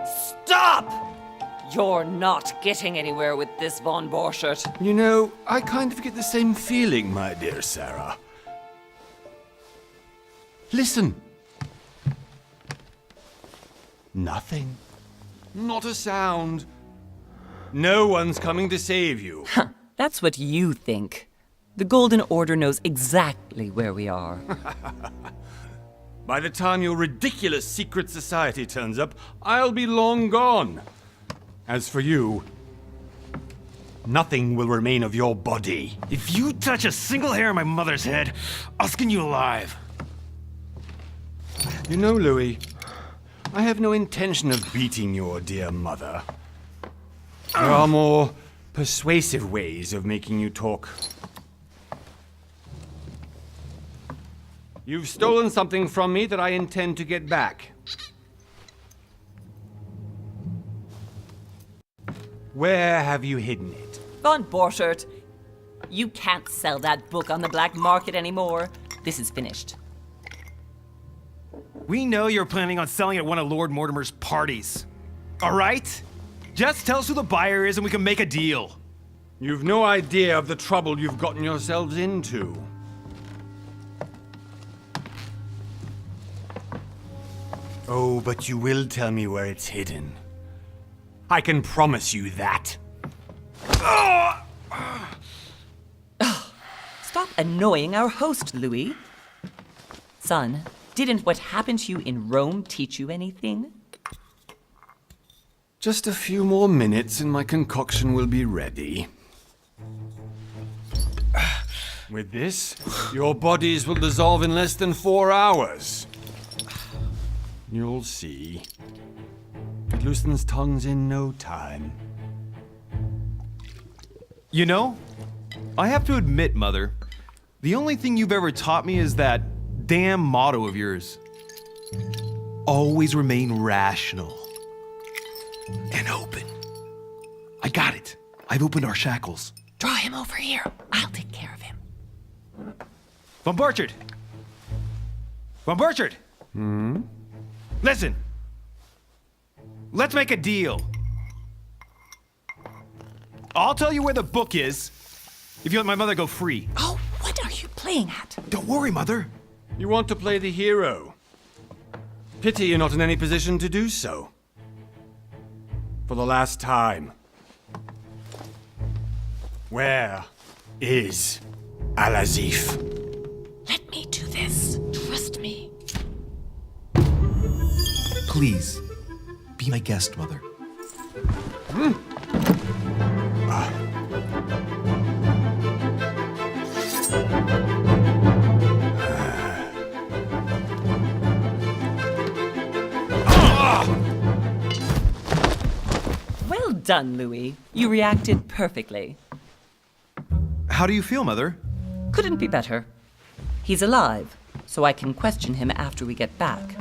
Stop! You're not getting anywhere with this, von Borchert. You know, I kind of get the same feeling, my dear Sarah. Listen. Nothing. Not a sound. No one's coming to save you. That's what you think. The Golden Order knows exactly where we are. By the time your ridiculous secret society turns up, I'll be long gone. As for you, nothing will remain of your body. If you touch a single hair on my mother's head, I'll skin you alive. You know, Louis, I have no intention of beating your dear mother. There are more persuasive ways of making you talk. You've stolen something from me that I intend to get back. Where have you hidden it? Von Borchert, you can't sell that book on the black market anymore. This is finished. We know you're planning on selling at one of Lord Mortimer's parties. All right? Just tell us who the buyer is and we can make a deal. You've no idea of the trouble you've gotten yourselves into. Oh, but you will tell me where it's hidden. I can promise you that. Stop annoying our host, Louis. Son, didn't what happened to you in Rome teach you anything? Just a few more minutes and my concoction will be ready. With this, your bodies will dissolve in less than 4 hours. You'll see. It loosens tongues in no time. You know, I have to admit, Mother, the only thing you've ever taught me is that damn motto of yours. Always remain rational. And open. I got it. I've opened our shackles. Draw him over here. I'll take care of him. Von Borchert! Von Borchert! Listen. Let's make a deal. I'll tell you where the book is if you let my mother go free. Oh, what are you playing at? Don't worry, Mother. You want to play the hero. Pity you're not in any position to do so. For the last time. Where is Al-Azif? Let me do this. Trust me. Please, be my guest, Mother. Well done, Louis. You reacted perfectly. How do you feel, Mother? Couldn't be better. He's alive, so I can question him after we get back.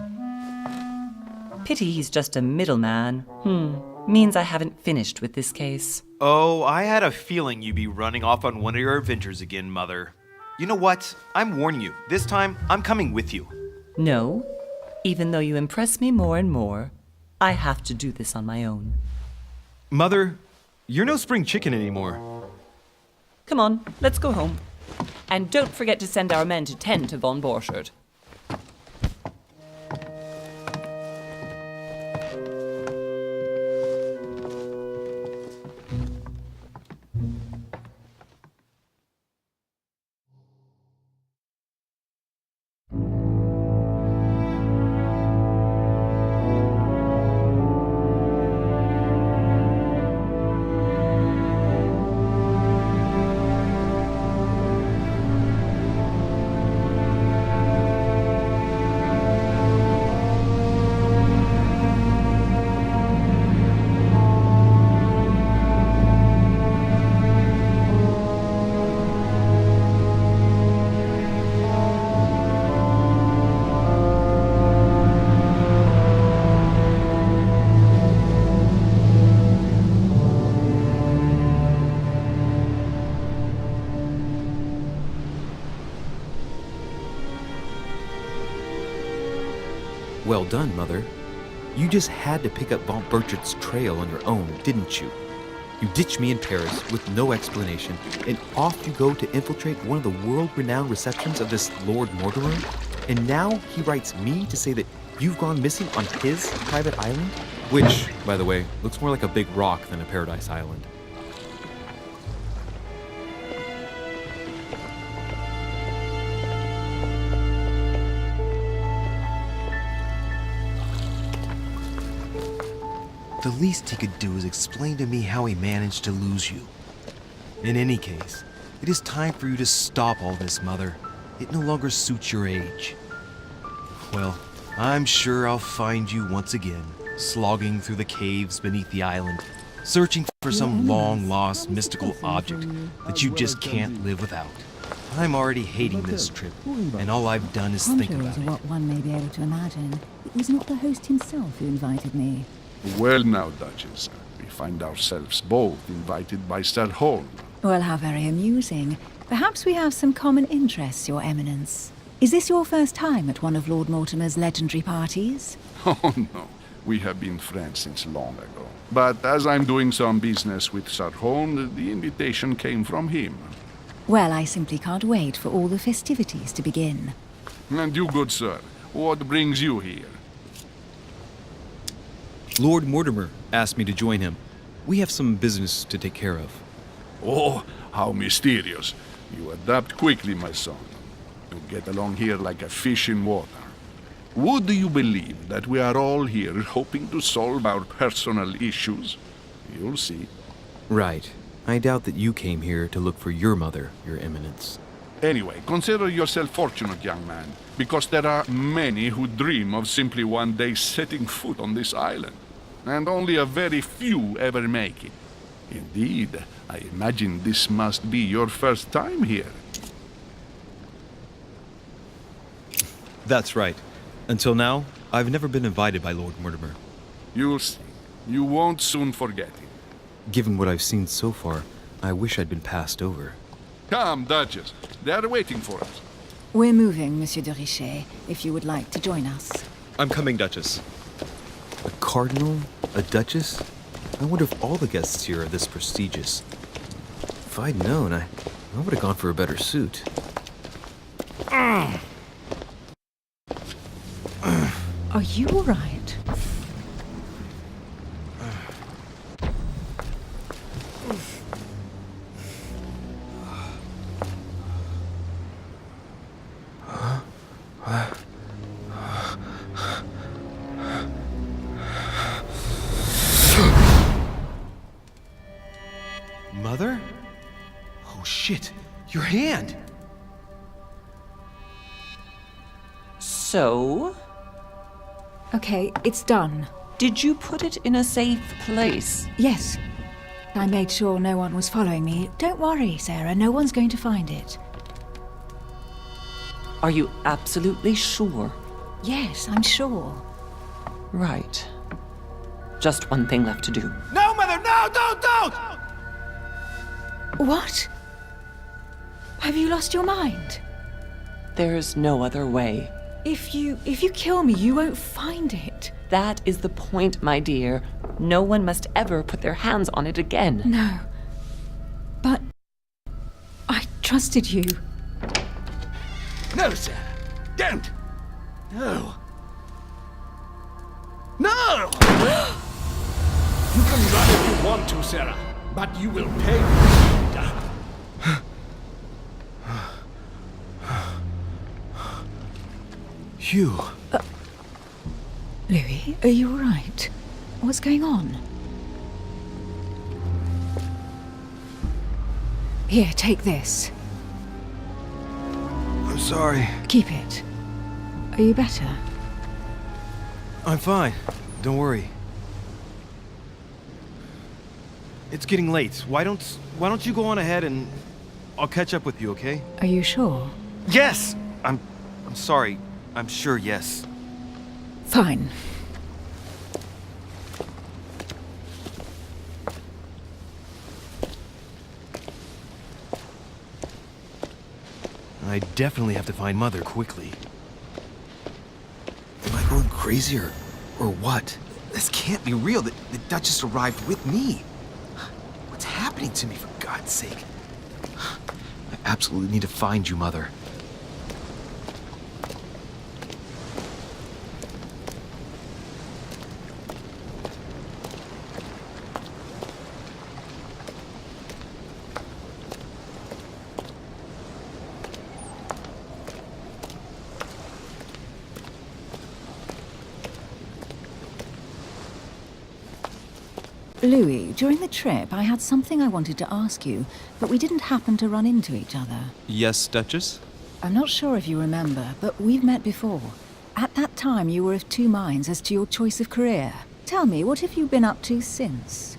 Pity he's just a middleman. Means I haven't finished with this case. Oh, I had a feeling you'd be running off on one of your adventures again, Mother. You know what? I'm warning you. This time, I'm coming with you. No, even though you impress me more and more, I have to do this on my own. Mother, you're no spring chicken anymore. Come on, let's go home. And don't forget to send our men to tend to von Borchert. Well done, Mother. You just had to pick up Von Burchett's trail on your own, didn't you? You ditched me in Paris with no explanation, and off you go to infiltrate one of the world-renowned receptions of this Lord Mortimer? And now he writes me to say that you've gone missing on his private island? Which, by the way, looks more like a big rock than a paradise island. The least he could do is explain to me how he managed to lose you. In any case, it is time for you to stop all this, Mother. It no longer suits your age. Well, I'm sure I'll find you once again, slogging through the caves beneath the island, searching for some long-lost mystical object that you just can't live without. I'm already hating this trip, and all I've done is think Contrary about to it. what one may be able to imagine, it was not the host himself who invited me. Well now, Duchess, we find ourselves both invited by Sir Holm. Well, how very amusing. Perhaps we have some common interests, Your Eminence. Is this your first time at one of Lord Mortimer's legendary parties? Oh no, we have been friends since long ago. But as I'm doing some business with Sir Holm, the invitation came from him. Well, I simply can't wait for all the festivities to begin. And you, good sir, what brings you here? Lord Mortimer asked me to join him. We have some business to take care of. Oh, how mysterious. You adapt quickly, my son. You get along here like a fish in water. Would you believe that we are all here hoping to solve our personal issues? You'll see. Right. I doubt that you came here to look for your mother, Your Eminence. Anyway, consider yourself fortunate, young man, because there are many who dream of simply one day setting foot on this island, and only a very few ever make it. Indeed, I imagine this must be your first time here. That's right. Until now, I've never been invited by Lord Mortimer. You'll see. You won't soon forget it. Given what I've seen so far, I wish I'd been passed over. Come, Duchess. They are waiting for us. We're moving, Monsieur de Richet, if you would like to join us. I'm coming, Duchess. A cardinal? A duchess? I wonder if all the guests here are this prestigious. If I'd known, I would have gone for a better suit. Are you all right? Mother? Oh shit, your hand! So, Okay, it's done. did you put it in a safe place? Yes. I made sure no one was following me. Don't worry, Sarah, no one's going to find it. Are you absolutely sure? Yes, I'm sure. Right. Just one thing left to do. No, Mother, no, don't! What? Have you lost your mind? There's no other way. If you kill me, you won't find it. That is the point, my dear. No one must ever put their hands on it again. No. But I trusted you. No, Sarah, don't! No. No! You can run if you want to, Sarah, but you will pay. Hugh. Louis, are you all right? What's going on? Here, take this. I'm sorry. Keep it. Are you better? I'm fine. Don't worry. It's getting late. Why don't you go on ahead and I'll catch up with you, okay? Are you sure? Yes. I'm sorry. I'm sure, yes. Fine. I definitely have to find Mother quickly. Am I going crazy or what? This can't be real. The Duchess arrived with me. What's happening to me, for God's sake? I absolutely need to find you, Mother. Louis, during the trip, I had something I wanted to ask you, but we didn't happen to run into each other. Yes, Duchess? I'm not sure if you remember, but we've met before. At that time, you were of two minds as to your choice of career. Tell me, what have you been up to since?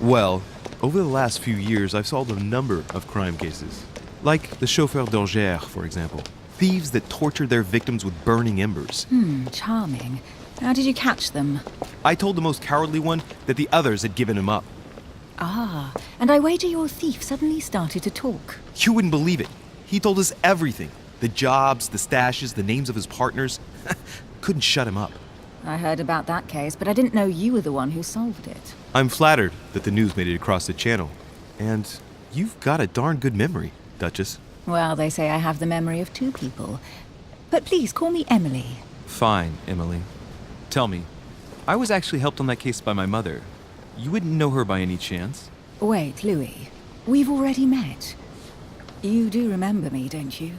Well, over the last few years, I've solved a number of crime cases. Like the chauffeur d'Angers, for example. Thieves that tortured their victims with burning embers. Charming. How did you catch them? I told the most cowardly one that the others had given him up. Ah, and I wager your thief suddenly started to talk. You wouldn't believe it. He told us everything. The jobs, the stashes, the names of his partners. Couldn't shut him up. I heard about that case, but I didn't know you were the one who solved it. I'm flattered that the news made it across the channel. And you've got a darn good memory, Duchess. Well, they say I have the memory of two people. But please, call me Emily. Fine, Emily. Tell me, I was actually helped on that case by my mother. You wouldn't know her by any chance? Wait, Louis. We've already met. You do remember me, don't you?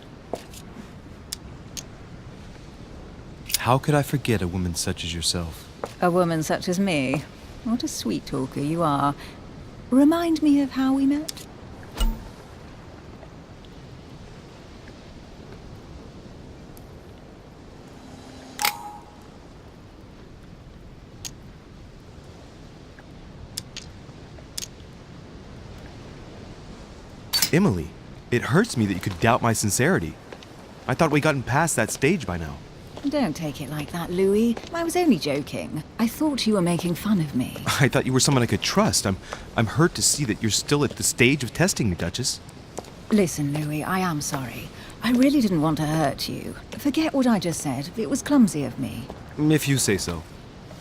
How could I forget a woman such as yourself? A woman such as me. What a sweet talker you are. Remind me of how we met? Emily, it hurts me that you could doubt my sincerity. I thought we'd gotten past that stage by now. Don't take it like that, Louis. I was only joking. I thought you were making fun of me. I thought you were someone I could trust. I'm hurt to see that you're still at the stage of testing me, Duchess. Listen, Louis, I am sorry. I really didn't want to hurt you. Forget what I just said. It was clumsy of me. If you say so.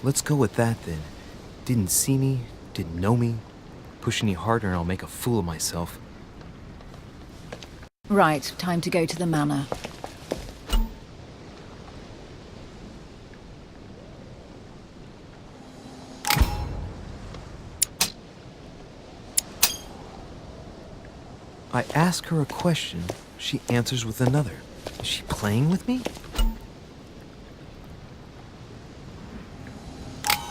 Let's go with that then. Didn't see me, didn't know me. Push any harder and I'll make a fool of myself. Right, time to go to the manor. I ask her a question, she answers with another. Is she playing with me?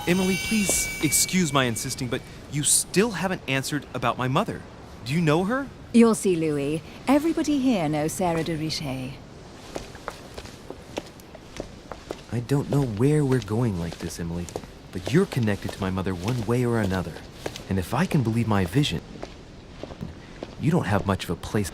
Emily, please excuse my insisting, but you still haven't answered about my mother. Do you know her? You'll see, Louis. Everybody here knows Sarah de Richet. I don't know where we're going like this, Emily, but you're connected to my mother one way or another. And if I can believe my vision, you don't have much of a place.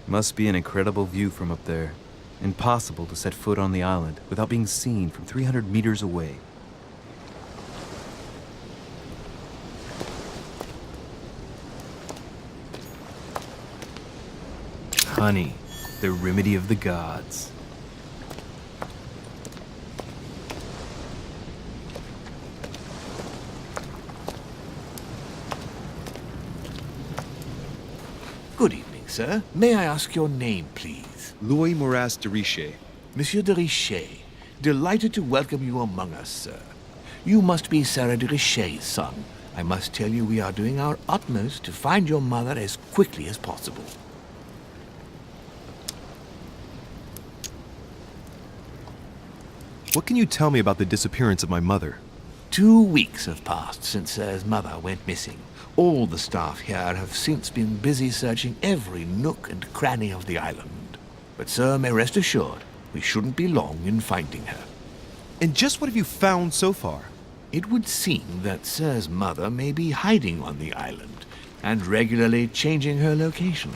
Must be an incredible view from up there. Impossible to set foot on the island without being seen from 300 meters away. Honey, the remedy of the gods. Good evening, sir. May I ask your name, please? Louis Moras de Richer. Monsieur de Richer. Delighted to welcome you among us, sir. You must be Sarah de Richer's son. I must tell you we are doing our utmost to find your mother as quickly as possible. What can you tell me about the disappearance of my mother? 2 weeks have passed since Sir's mother went missing. All the staff here have since been busy searching every nook and cranny of the island. But Sir may rest assured, we shouldn't be long in finding her. And just what have you found so far? It would seem that Sir's mother may be hiding on the island and regularly changing her location.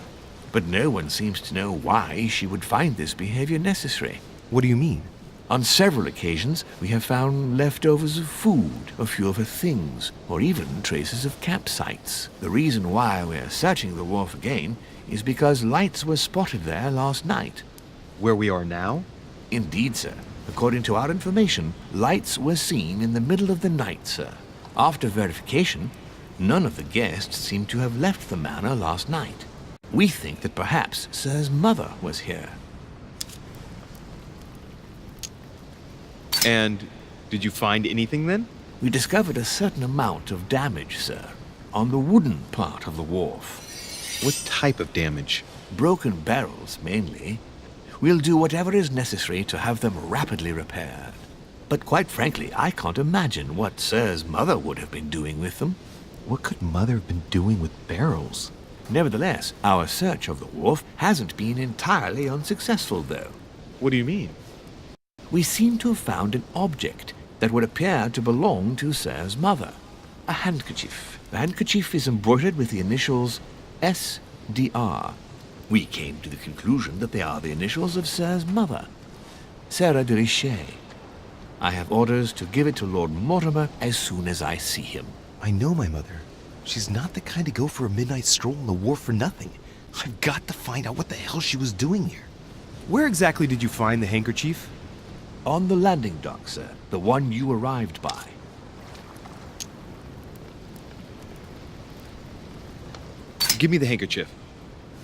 But no one seems to know why she would find this behavior necessary. What do you mean? On several occasions, we have found leftovers of food, a few of her things, or even traces of campsites. The reason why we're searching the wharf again is because lights were spotted there last night. Where we are now? Indeed, sir. According to our information, lights were seen in the middle of the night, sir. After verification, none of the guests seem to have left the manor last night. We think that perhaps Sir's mother was here. And did you find anything then? We discovered a certain amount of damage, sir, on the wooden part of the wharf. What type of damage? Broken barrels, mainly. We'll do whatever is necessary to have them rapidly repaired. But quite frankly, I can't imagine what Sir's mother would have been doing with them. What could Mother have been doing with barrels? Nevertheless, our search of the wharf hasn't been entirely unsuccessful, though. What do you mean? We seem to have found an object that would appear to belong to Sir's mother. A handkerchief. The handkerchief is embroidered with the initials SDR. We came to the conclusion that they are the initials of Sir's mother, Sarah de Richer. I have orders to give it to Lord Mortimer as soon as I see him. I know my mother. She's not the kind to go for a midnight stroll on the wharf for nothing. I've got to find out what the hell she was doing here. Where exactly did you find the handkerchief? On the landing dock, sir. The one you arrived by. Give me the handkerchief.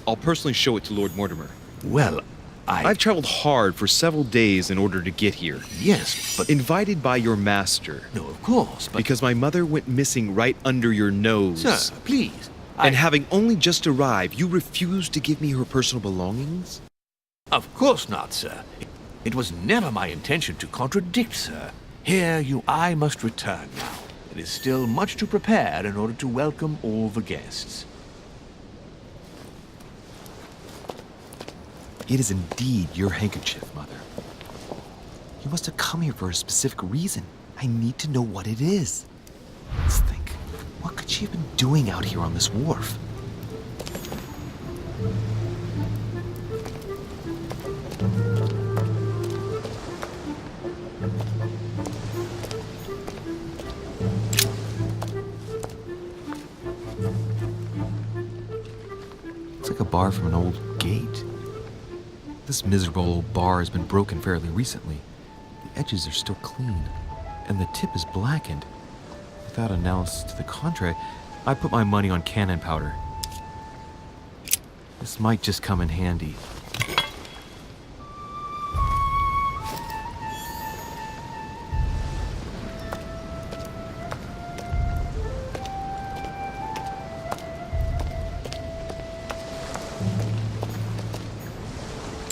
I'll personally show it to Lord Mortimer. Well, I've traveled hard for several days in order to get here. Yes, but... Invited by your master. No, of course, but... Because my mother went missing right under your nose. Sir, please. And having only just arrived, you refused to give me her personal belongings? Of course not, sir. It was never my intention to contradict, sir. Here I must return now. It is still much to prepare in order to welcome all the guests. It is indeed your handkerchief, Mother. You must have come here for a specific reason. I need to know what it is. Let's think. What could she have been doing out here on this wharf? Looks like a bar from an old gate. This miserable old bar has been broken fairly recently. The edges are still clean, and the tip is blackened. Without analysis to the contrary, I put my money on cannon powder. This might just come in handy.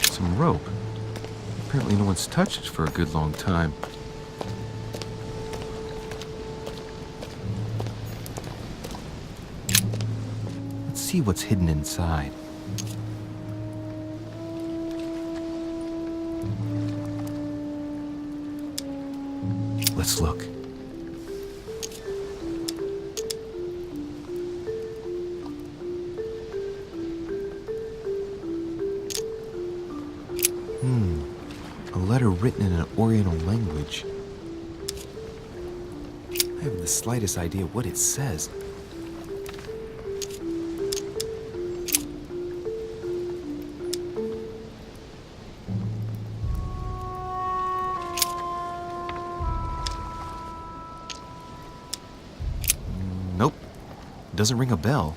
Some rope. Apparently no one's touched it for a good long time. Let's see what's hidden inside. Let's look. A letter written in an Oriental language. I haven't the slightest idea what it says. Nope. Doesn't ring a bell.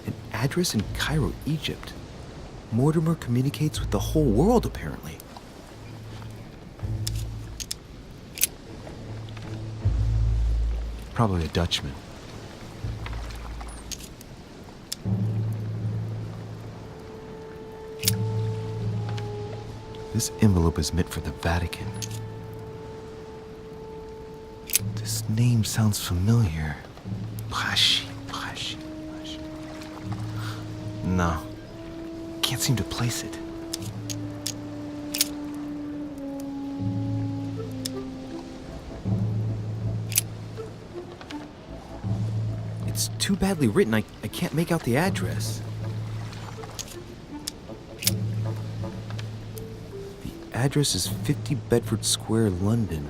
An address in Cairo, Egypt. Mortimer communicates with the whole world, apparently. Probably a Dutchman. This envelope is meant for the Vatican. This name sounds familiar. Pashi. No, can't seem to place it. It's too badly written, I can't make out the address. The address is 50 Bedford Square, London.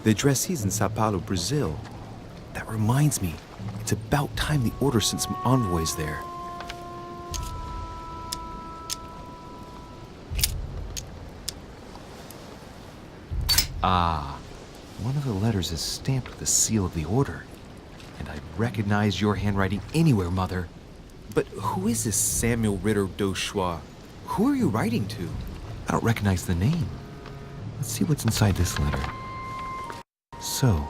The addressee's in Sao Paulo, Brazil. That reminds me, it's about time the Order sent some envoys there. Ah, one of the letters is stamped with the seal of the Order. And I'd recognize your handwriting anywhere, Mother. But who is this Samuel Ritter d'Auchois? Who are you writing to? I don't recognize the name. Let's see what's inside this letter. So,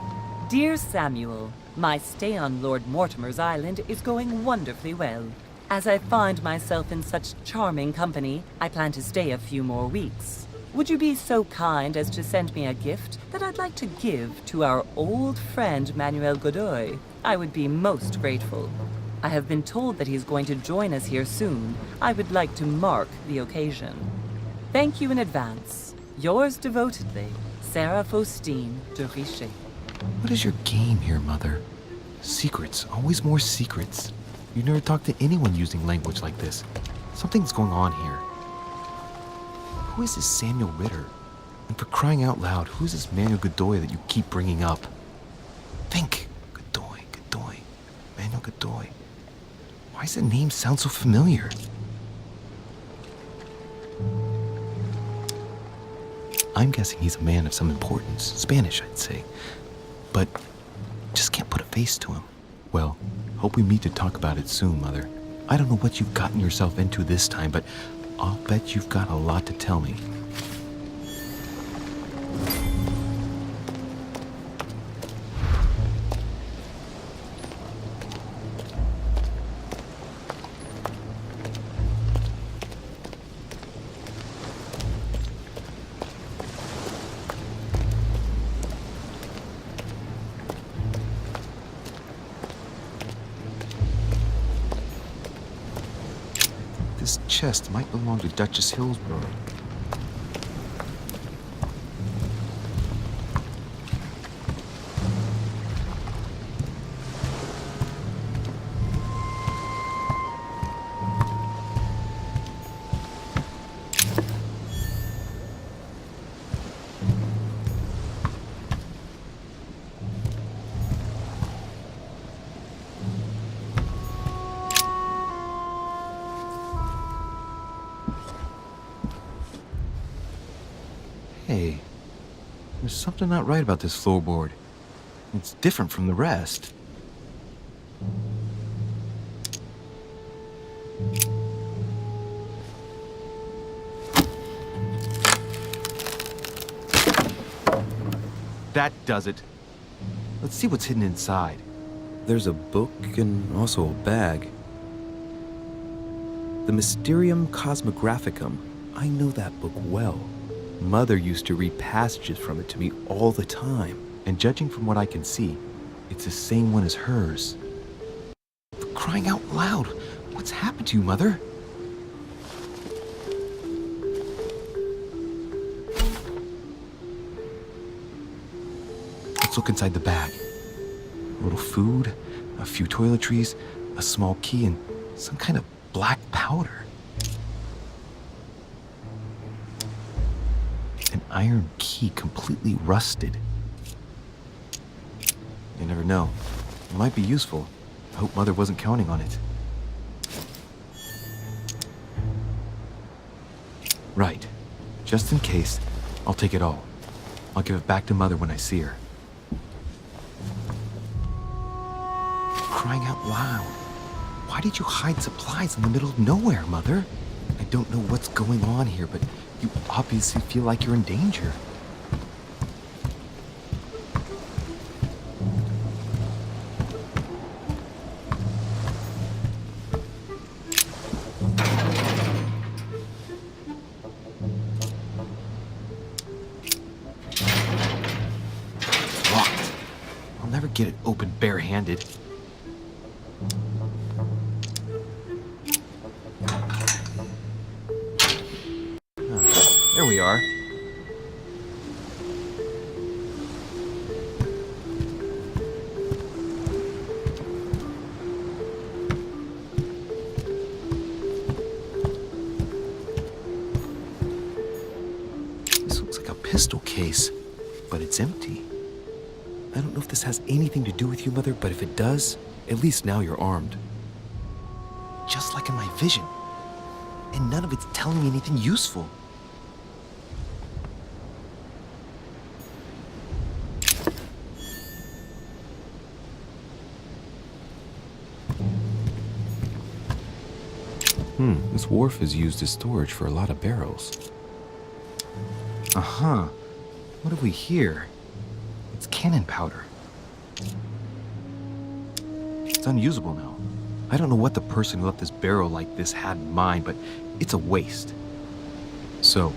Dear Samuel, my stay on Lord Mortimer's island is going wonderfully well. As I find myself in such charming company, I plan to stay a few more weeks. Would you be so kind as to send me a gift that I'd like to give to our old friend Manuel Godoy? I would be most grateful. I have been told that he's going to join us here soon. I would like to mark the occasion. Thank you in advance. Yours devotedly, Sarah Faustine de Richet. what is your game here, Mother? Secrets, always more secrets. You never talk to anyone using language like this. Something's going on here. Who is this Samuel Ritter? And for crying out loud, who is this Manuel Godoy that you keep bringing up? Think! Godoy. Manuel Godoy. Why does the name sound so familiar? I'm guessing he's a man of some importance. Spanish, I'd say. But just can't put a face to him. Well, hope we meet to talk about it soon, Mother. I don't know what you've gotten yourself into this time, but I'll bet you've got a lot to tell me. This chest might belong to Duchess Hillsborough. Hey, there's something not right about this floorboard. It's different from the rest. That does it. Let's see what's hidden inside. There's a book and also a bag. The Mysterium Cosmographicum. I know that book well. Mother used to read passages from it to me all the time. And judging from what I can see, it's the same one as hers. For crying out loud, What's happened to you, Mother? Let's look inside the bag. A little food, a few toiletries, a small key, and some kind of black powder. An iron key completely rusted. You never know. It might be useful. I hope Mother wasn't counting on it. Right. Just in case, I'll take it all. I'll give it back to Mother when I see her. Crying out loud. Why did you hide supplies in the middle of nowhere, Mother? I don't know what's going on here, but you obviously feel like you're in danger. It's locked. I'll never get it open barehanded. There we are. This looks like a pistol case, but it's empty. I don't know if this has anything to do with you, Mother, but if it does, at least now you're armed. Just like in my vision. And none of it's telling me anything useful. This wharf is used as storage for a lot of barrels. Uh-huh. What have we here? It's cannon powder. It's unusable now. I don't know what the person who left this barrel like this had in mind, but it's a waste. So,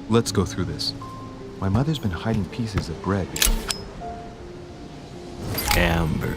let's go through this. My mother's been hiding pieces of bread. Amber.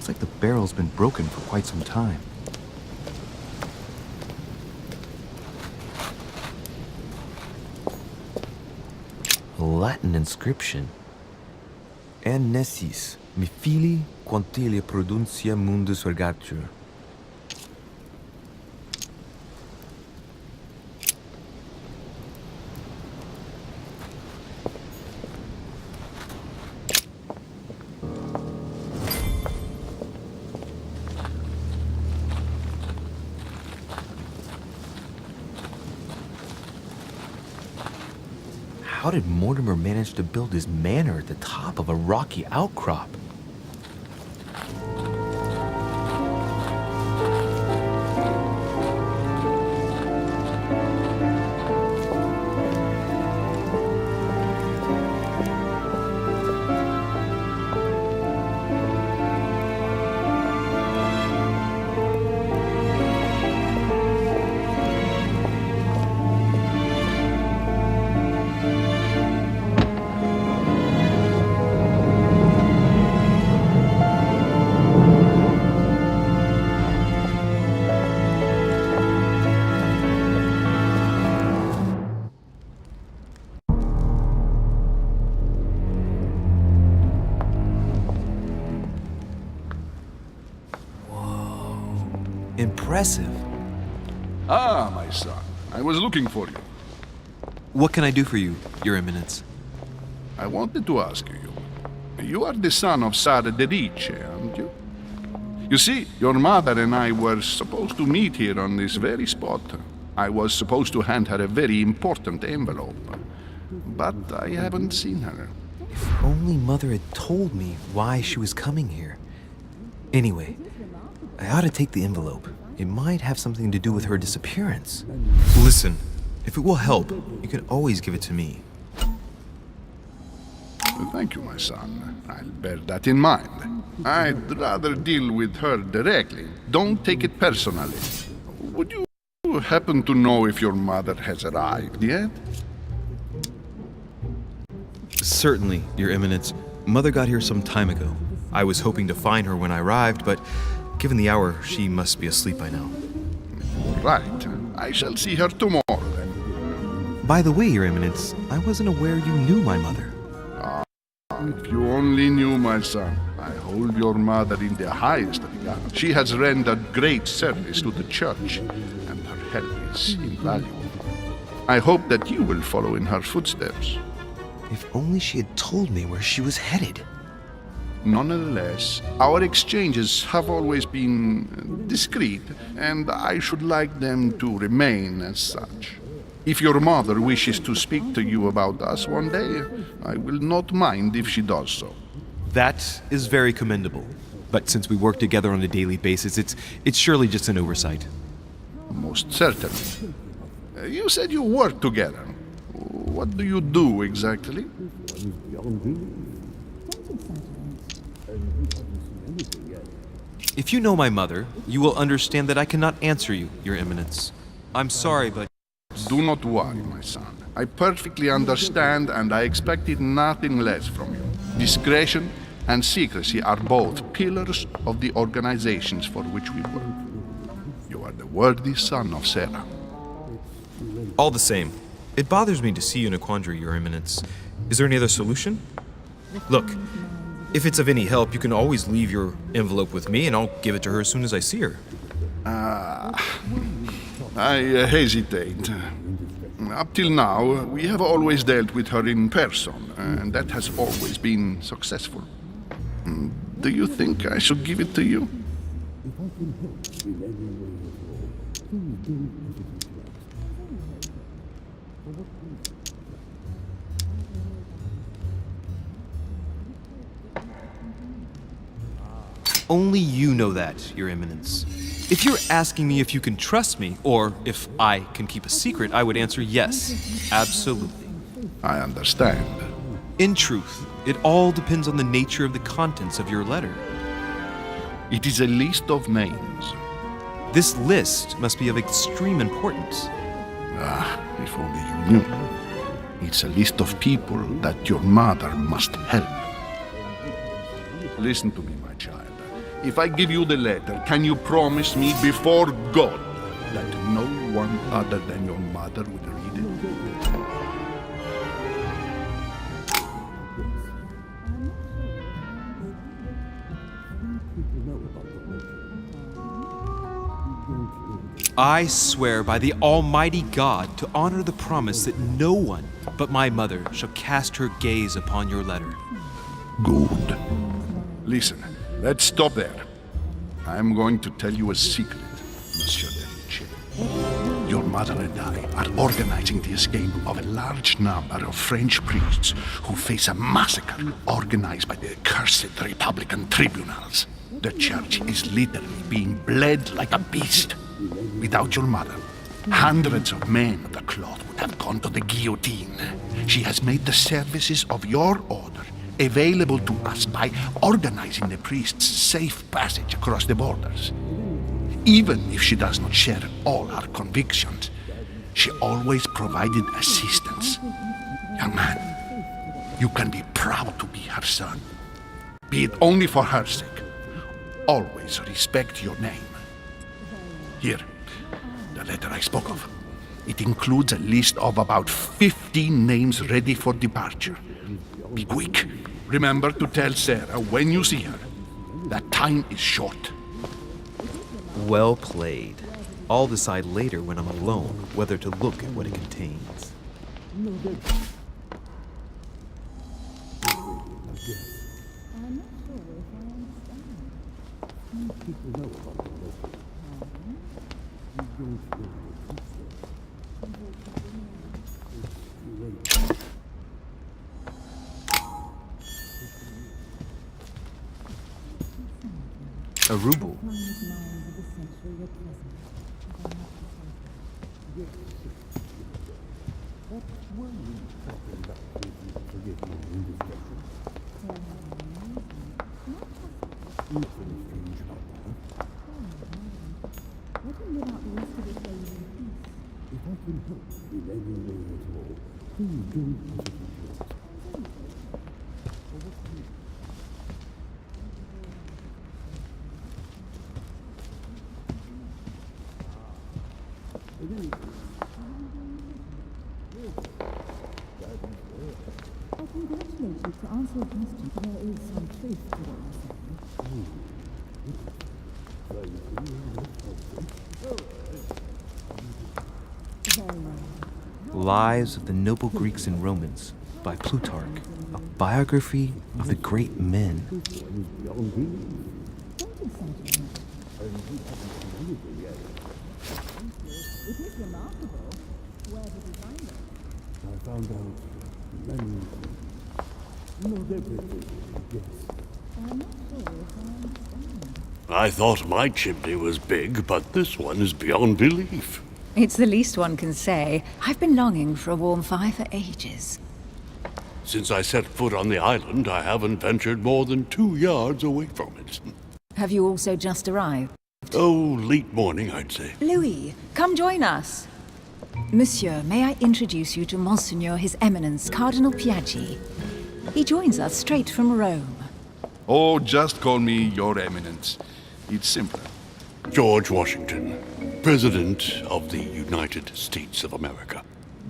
Looks like the barrel's been broken for quite some time. A Latin inscription. En nessis, mi fili quantilia produncia mundus ergatur. How did Mortimer manage to build his manor at the top of a rocky outcrop? Impressive. Ah, my son, I was looking for you. What can I do for you, Your Eminence? I wanted to ask you. You are the son of Sara de Riche, aren't you? You see, your mother and I were supposed to meet here on this very spot. I was supposed to hand her a very important envelope. But I haven't seen her. If only Mother had told me why she was coming here. Anyway, I ought to take the envelope. It might have something to do with her disappearance. Listen, if it will help, you can always give it to me. Thank you, my son. I'll bear that in mind. I'd rather deal with her directly. Don't take it personally. Would you happen to know if your mother has arrived yet? Certainly, Your Eminence. Mother got here some time ago. I was hoping to find her when I arrived, but given the hour, she must be asleep by now. Right. I shall see her tomorrow then. By the way, Your Eminence, I wasn't aware you knew my mother. If you only knew, my son, I hold your mother in the highest regard. She has rendered great service to the church, and her help is invaluable. I hope that you will follow in her footsteps. If only she had told me where she was headed. Nonetheless, our exchanges have always been discreet, and I should like them to remain as such. If your mother wishes to speak to you about us one day, I will not mind if she does so. That is very commendable. But since we work together on a daily basis, it's surely just an oversight. Most certainly. You said you work together. What do you do exactly? If you know my mother, you will understand that I cannot answer you, Your Eminence. I'm sorry, but... Do not worry, my son. I perfectly understand, and I expected nothing less from you. Discretion and secrecy are both pillars of the organizations for which we work. You are the worthy son of Sarah. All the same, it bothers me to see you in a quandary, Your Eminence. Is there any other solution? Look, if it's of any help, you can always leave your envelope with me, and I'll give it to her as soon as I see her. I hesitate. Up till now, we have always dealt with her in person, and that has always been successful. Do you think I should give it to you? Only you know that, Your Eminence. If you're asking me if you can trust me, or if I can keep a secret, I would answer yes, absolutely. I understand. In truth, it all depends on the nature of the contents of your letter. It is a list of names. This list must be of extreme importance. If only you knew. It's a list of people that your mother must help. Listen to me, my child. If I give you the letter, can you promise me before God that no one other than your mother will read it? I swear by the Almighty God to honor the promise that no one but my mother shall cast her gaze upon your letter. Good. Listen, let's stop there. I'm going to tell you a secret, Monsieur de Riche. Your mother and I are organizing the escape of a large number of French priests who face a massacre organized by the accursed Republican tribunals. The church is literally being bled like a beast. Without your mother, hundreds of men of the cloth would have gone to the guillotine. She has made the services of your order available to us by organizing the priests' safe passage across the borders. Even if she does not share all our convictions, she always provided assistance. Young man, you can be proud to be her son. Be it only for her sake. Always respect your name. Here, the letter I spoke of. It includes a list of about 15 names ready for departure. Be quick. Remember to tell Sarah when you see her that time is short. Well played. I'll decide later when I'm alone whether to look at what it contains. A ruble. Lives of the Noble Greeks and Romans by Plutarch, a biography of the great men. I thought my chimney was big, but this one is beyond belief. It's the least one can say. I've been longing for a warm fire for ages. Since I set foot on the island, I haven't ventured more than 2 yards away from it. Have you also just arrived? Oh, late morning, I'd say. Louis, come join us. Monsieur, may I introduce you to Monseigneur His Eminence, Cardinal Piaggi. He joins us straight from Rome. Oh, just call me Your Eminence. It's simpler. George Washington, President of the United States of America.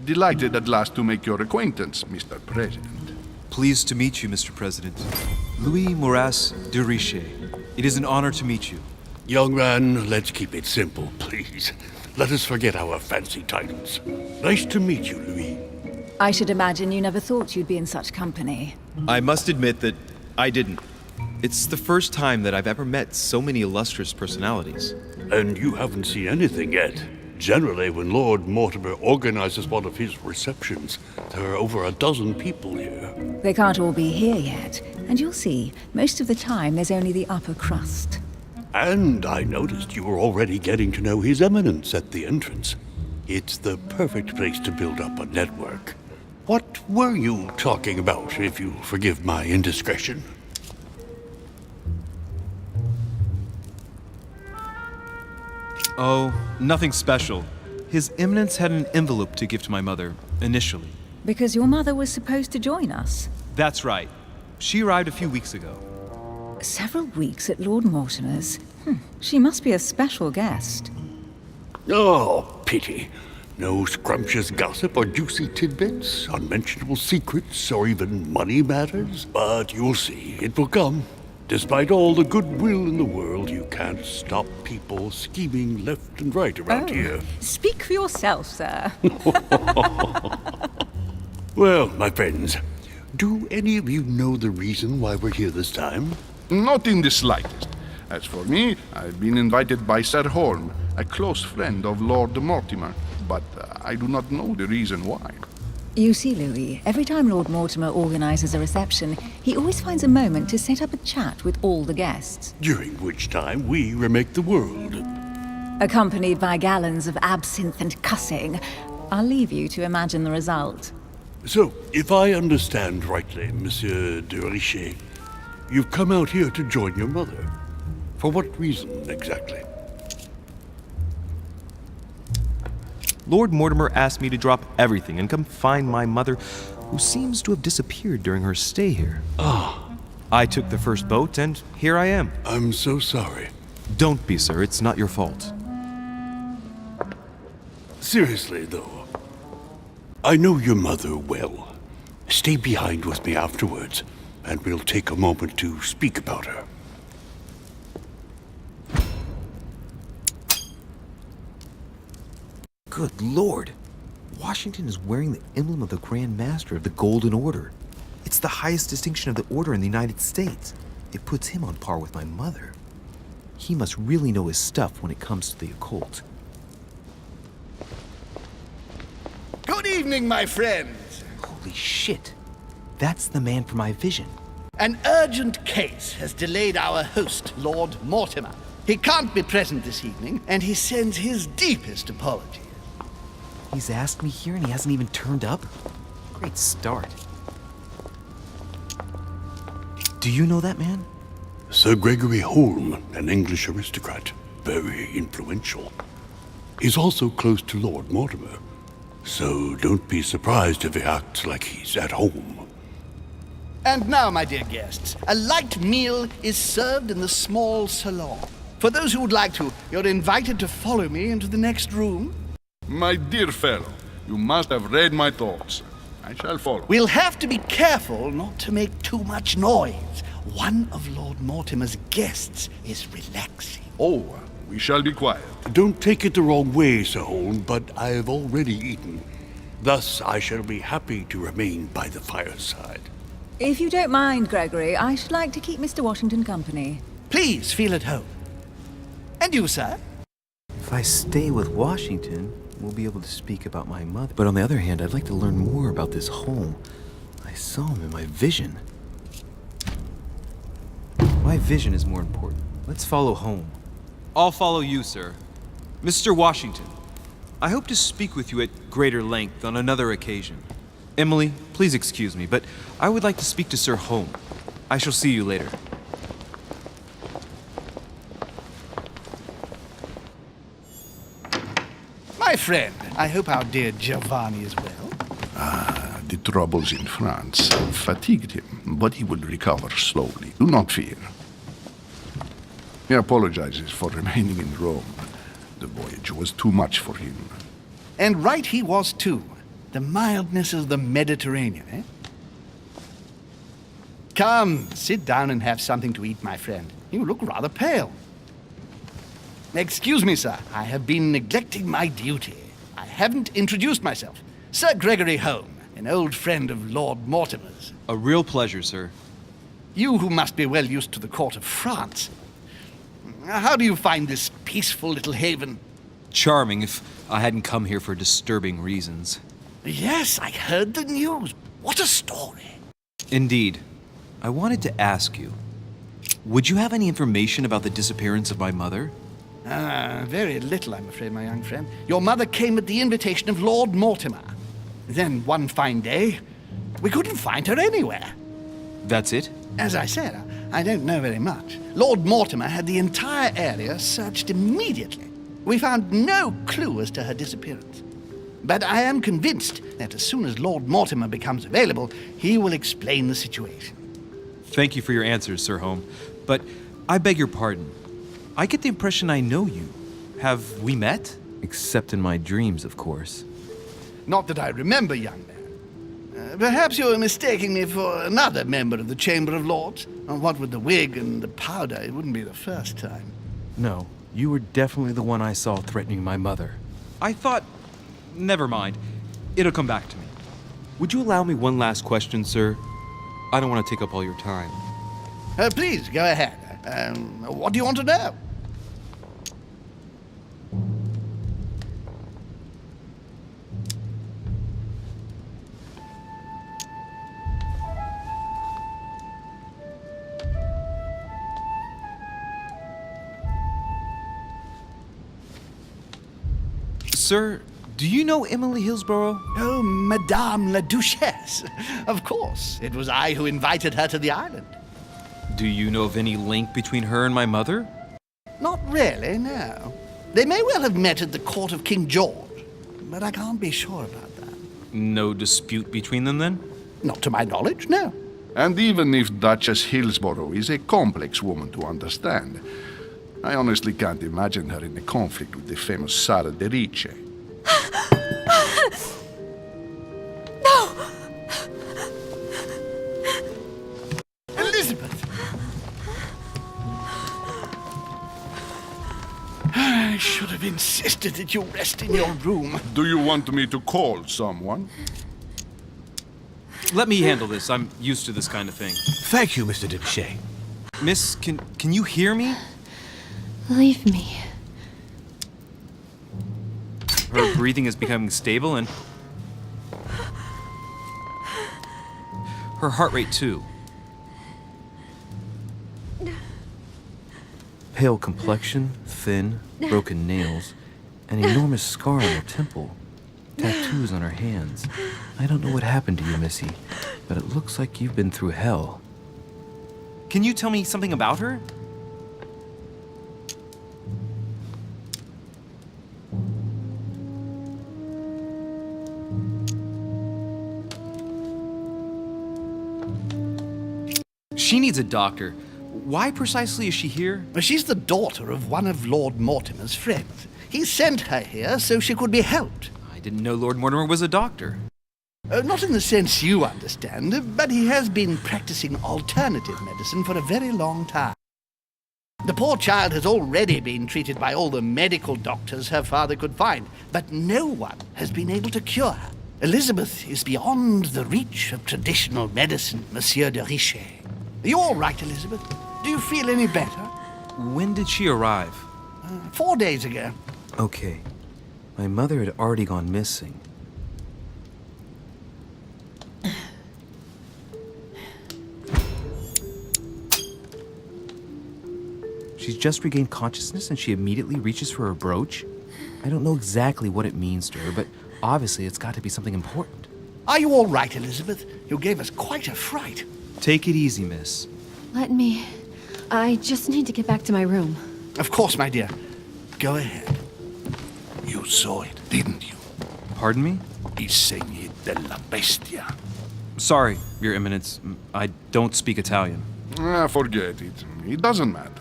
Delighted at last to make your acquaintance, Mr. President. Pleased to meet you, Mr. President. Louis Moras de Richet. It is an honor to meet you. Young man, let's keep it simple, please. Let us forget our fancy titles. Nice to meet you, Louis. I should imagine you never thought you'd be in such company. I must admit that I didn't. It's the first time that I've ever met so many illustrious personalities. And you haven't seen anything yet. Generally, when Lord Mortimer organizes one of his receptions, there are over a dozen people here. They can't all be here yet, and you'll see, most of the time there's only the upper crust. And I noticed you were already getting to know His Eminence at the entrance. It's the perfect place to build up a network. What were you talking about, if you forgive my indiscretion? Oh, nothing special. His Eminence had an envelope to give to my mother, initially. Because your mother was supposed to join us. That's right. She arrived a few weeks ago. Several weeks at Lord Mortimer's. She must be a special guest. Oh, pity. No scrumptious gossip or juicy tidbits, unmentionable secrets, or even money matters. But you'll see, it will come. Despite all the goodwill in the world, you can't stop people scheming left and right around here. Speak for yourself, sir. Well, my friends, do any of you know the reason why we're here this time? Not in the slightest. As for me, I've been invited by Sir Holm, a close friend of Lord Mortimer, but I do not know the reason why. You see, Louis, every time Lord Mortimer organizes a reception, he always finds a moment to set up a chat with all the guests. During which time we remake the world. Accompanied by gallons of absinthe and cussing. I'll leave you to imagine the result. So, if I understand rightly, Monsieur de Richet, you've come out here to join your mother. For what reason, exactly? Lord Mortimer asked me to drop everything and come find my mother, who seems to have disappeared during her stay here. I took the first boat, and here I am. I'm so sorry. Don't be, sir. It's not your fault. Seriously, though, I know your mother well. Stay behind with me afterwards, and we'll take a moment to speak about her. Good Lord! Washington is wearing the emblem of the Grand Master of the Golden Order. It's the highest distinction of the Order in the United States. It puts him on par with my mother. He must really know his stuff when it comes to the occult. Good evening, my friends. Holy shit! That's the man for my vision. An urgent case has delayed our host, Lord Mortimer. He can't be present this evening, and he sends his deepest apologies. He's asked me here and he hasn't even turned up? Great start. Do you know that man? Sir Gregory Holm, an English aristocrat, very influential. He's also close to Lord Mortimer, so don't be surprised if he acts like he's at home. And now, my dear guests, a light meal is served in the small salon. For those who would like to, you're invited to follow me into the next room. My dear fellow, you must have read my thoughts. I shall follow. We'll have to be careful not to make too much noise. One of Lord Mortimer's guests is relaxing. Oh, we shall be quiet. Don't take it the wrong way, Sir Holm, but I have already eaten. Thus, I shall be happy to remain by the fireside. If you don't mind, Gregory, I should like to keep Mr. Washington company. Please feel at home. And you, sir? If I stay with Washington, we'll be able to speak about my mother. But on the other hand, I'd like to learn more about this Holm. I saw him in my vision. My vision is more important. Let's follow Holm. I'll follow you, sir. Mr. Washington, I hope to speak with you at greater length on another occasion. Emily, please excuse me, but I would like to speak to Sir Holm. I shall see you later. My friend, I hope our dear Giovanni is well. The troubles in France fatigued him, but he will recover slowly. Do not fear. He apologizes for remaining in Rome. The voyage was too much for him. And right he was, too. The mildness of the Mediterranean, eh? Come, sit down and have something to eat, my friend. You look rather pale. Excuse me, sir. I have been neglecting my duty. I haven't introduced myself. Sir Gregory Holm, an old friend of Lord Mortimer's. A real pleasure, sir. You who must be well used to the court of France. How do you find this peaceful little haven? Charming if I hadn't come here for disturbing reasons. Yes, I heard the news. What a story. Indeed. I wanted to ask you, would you have any information about the disappearance of my mother? Very little, I'm afraid, my young friend. Your mother came at the invitation of Lord Mortimer. Then, one fine day, we couldn't find her anywhere. That's it? As I said, I don't know very much. Lord Mortimer had the entire area searched immediately. We found no clue as to her disappearance. But I am convinced that as soon as Lord Mortimer becomes available, he will explain the situation. Thank you for your answers, Sir Holm. But I beg your pardon. I get the impression I know you. Have we met? Except in my dreams, of course. Not that I remember, young man. Perhaps you're mistaking me for another member of the Chamber of Lords. And what with the wig and the powder, it wouldn't be the first time. No, you were definitely the one I saw threatening my mother. I thought... Never mind. It'll come back to me. Would you allow me one last question, sir? I don't want to take up all your time. Please, go ahead. What do you want to know? Sir, do you know Emily Hillsborough? Oh, Madame la Duchesse. Of course. It was I who invited her to the island. Do you know of any link between her and my mother? Not really, no. They may well have met at the court of King George, but I can't be sure about that. No dispute between them, then? Not to my knowledge, no. And even if Duchess Hillsborough is a complex woman to understand, I honestly can't imagine her in a conflict with the famous Sara de Ricci. No! Elizabeth! I should have insisted that you rest in your room. Do you want me to call someone? Let me handle this. I'm used to this kind of thing. Thank you, Mr. Dipshay. Miss, can you hear me? Leave me. Her breathing is becoming stable and her heart rate too. Pale complexion, thin, broken nails, an enormous scar on her temple, tattoos on her hands. I don't know what happened to you, Missy, but it looks like you've been through hell. Can you tell me something about her? She needs a doctor. Why precisely is she here? Well, she's the daughter of one of Lord Mortimer's friends. He sent her here so she could be helped. I didn't know Lord Mortimer was a doctor. Not in the sense you understand, but he has been practicing alternative medicine for a very long time. The poor child has already been treated by all the medical doctors her father could find, but no one has been able to cure her. Elizabeth is beyond the reach of traditional medicine, Monsieur de Richet. Are you all right, Elizabeth? Do you feel any better? When did she arrive? 4 days ago. Okay. My mother had already gone missing. She's just regained consciousness and she immediately reaches for her brooch? I don't know exactly what it means to her, but obviously it's got to be something important. Are you all right, Elizabeth? You gave us quite a fright. Take it easy, miss. Let me. I just need to get back to my room. Of course, my dear. Go ahead. You saw it, didn't you? Pardon me? Il segni della bestia. Sorry, Your Eminence. I don't speak Italian. Forget it. It doesn't matter.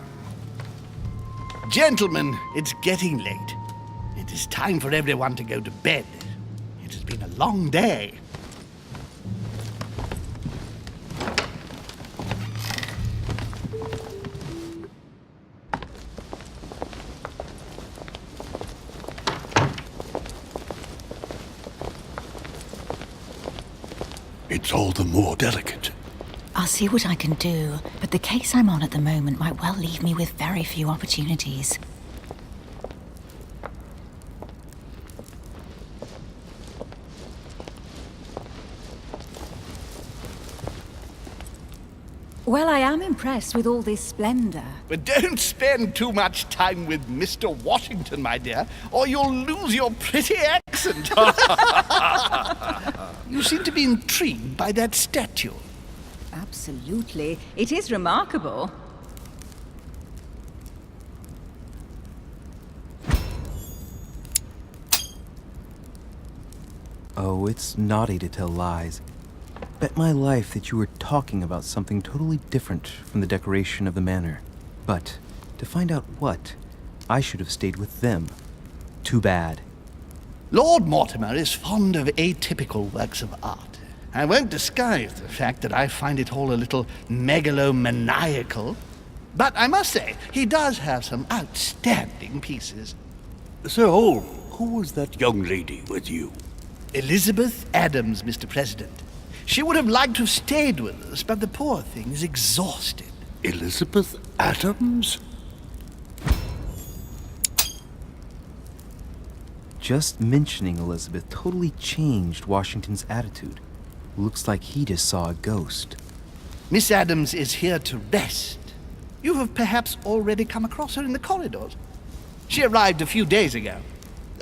Gentlemen, it's getting late. It is time for everyone to go to bed. It has been a long day. It's all the more delicate. I'll see what I can do, but the case I'm on at the moment might well leave me with very few opportunities. Well, I am impressed with all this splendor. But don't spend too much time with Mr. Washington, my dear, or you'll lose your pretty accent. You seem to be intrigued by that statue. Absolutely. It is remarkable. Oh, it's naughty to tell lies. Bet my life that you were talking about something totally different from the decoration of the manor. But to find out what, I should have stayed with them. Too bad. Lord Mortimer is fond of atypical works of art. I won't disguise the fact that I find it all a little megalomaniacal. But I must say, he does have some outstanding pieces. Sir Holm, who was that young lady with you? Elizabeth Adams, Mr. President. She would have liked to have stayed with us, but the poor thing is exhausted. Elizabeth Adams? Just mentioning Elizabeth totally changed Washington's attitude. Looks like he just saw a ghost. Miss Adams is here to rest. You have perhaps already come across her in the corridors. She arrived a few days ago.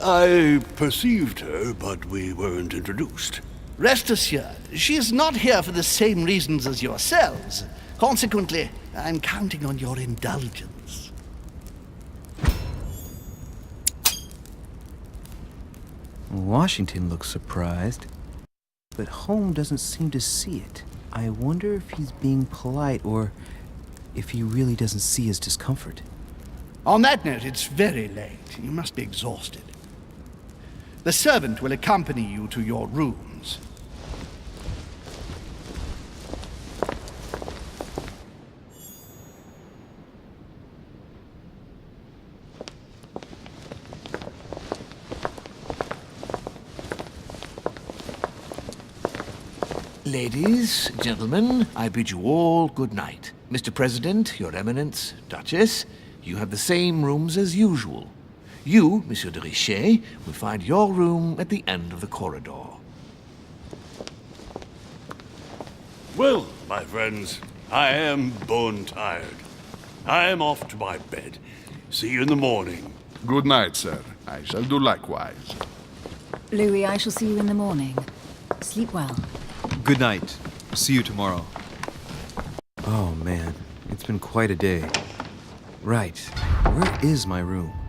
I perceived her, but we weren't introduced. Rest assured, she is not here for the same reasons as yourselves. Consequently, I'm counting on your indulgence. Washington looks surprised, but Holm doesn't seem to see it. I wonder if he's being polite or if he really doesn't see his discomfort. On that note, it's very late. You must be exhausted. The servant will accompany you to your rooms. Ladies, gentlemen, I bid you all good night. Mr. President, Your Eminence, Duchess, you have the same rooms as usual. You, Monsieur de Richet, will find your room at the end of the corridor. Well, my friends, I am bone tired. I am off to my bed. See you in the morning. Good night, sir. I shall do likewise. Louis, I shall see you in the morning. Sleep well. Good night. See you tomorrow. Oh man, it's been quite a day. Right, where is my room?